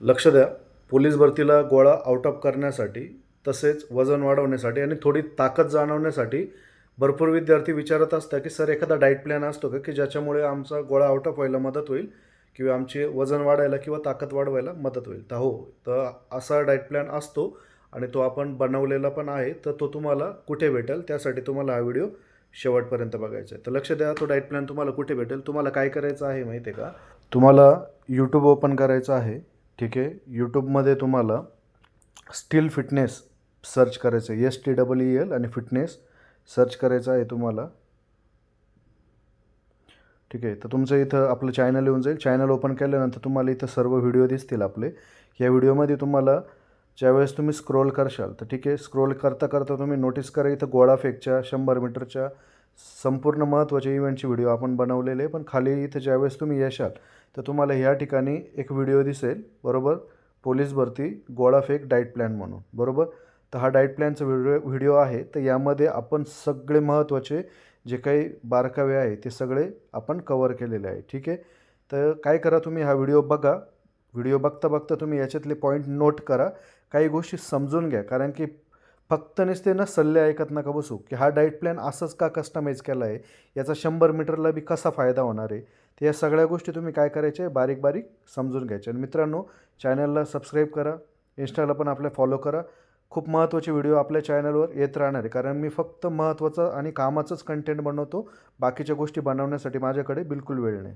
लक्ष द्या, पोलीस भरतीला गोळा आउट ऑफ करण्यासाठी तसेच वजन वाढवण्यासाठी आणि थोडी ताकद जाणवण्यासाठी भरपूर विद्यार्थी विचारत असतात की सर एखादा डाएट प्लॅन असतो का की ज्याच्यामुळे आमचा गोळा आउट ऑफ व्हायला मदत होईल किंवा आमचे वजन वाढायला किंवा ताकद वाढवायला मदत होईल. तर हो, तर असा डाएट प्लॅन असतो आणि तो आपण बनवलेला पण आहे. तर तो तुम्हाला कुठे भेटेल त्यासाठी तुम्हाला हा व्हिडिओ शेवटपर्यंत बघायचा आहे. तर लक्ष द्या, तो डाएट प्लॅन तुम्हाला कुठे भेटेल. तुम्हाला काय करायचं आहे माहिती आहे का, तुम्हाला यूट्यूब ओपन करायचं आहे. ठीक आहे, यूट्यूबमध्ये तुम्हाला स्टील फिटनेस सर्च करायचं आहे. STEEL आणि फिटनेस सर्च करायचं आहे तुम्हाला. ठीक आहे, तर तुमचं इथं आपलं चॅनल येऊन जाईल. चॅनल ओपन केल्यानंतर तुम्हाला इथं सर्व व्हिडिओ दिसतील आपले. या व्हिडिओमध्ये तुम्हाला ज्यावेळेस तुम्ही स्क्रोल करशाल तर ठीक आहे, स्क्रोल करता करता तुम्ही नोटीस करा इथं गोळाफेकच्या 100 मीटरच्या संपूर्ण महत्त्वाचे इव्हेंटचे व्हिडिओ आपण बनवलेले आहे. पण खाली इथं ज्यावेळेस तुम्ही येशाल तर तुम्हाला ह्या ठिकाणी एक व्हिडिओ दिसेल, बरोबर, पोलीस भरती गोळाफेक डाएट प्लॅन म्हणून, बरोबर. तर हा डाएट प्लॅनचा व्हिडिओ आहे. तर यामध्ये आपण सगळे महत्त्वाचे जे काही बारकावे आहे ते सगळे आपण कवर केलेले आहे. ठीक आहे, तर काय करा, तुम्ही हा व्हिडिओ बघा. व्हिडिओ बघता बघता तुम्ही याच्यातले पॉईंट नोट करा, काही गोष्टी समजून घ्या. कारण की फक्त नुसते ना सल्ले ऐकत नका बसू की हा डाएट प्लॅन असंच का कस्टमाइज केला आहे, याचा 100 मीटरला बी कसा फायदा होणार आहे. तर या सगळ्या गोष्टी तुम्ही काय करायचे, बारीक बारीक समजून घ्यायच्या. आणि मित्रांनो, चॅनलला सबस्क्राईब करा, इंस्टाला पण आपल्या फॉलो करा. खूप महत्त्वाचे व्हिडिओ आपल्या चॅनलवर येत राहणार आहे. कारण मी फक्त महत्त्वाचं आणि कामाचंच कंटेंट बनवतो, बाकीच्या गोष्टी बनवण्यासाठी माझ्याकडे बिलकुल वेळ नाही.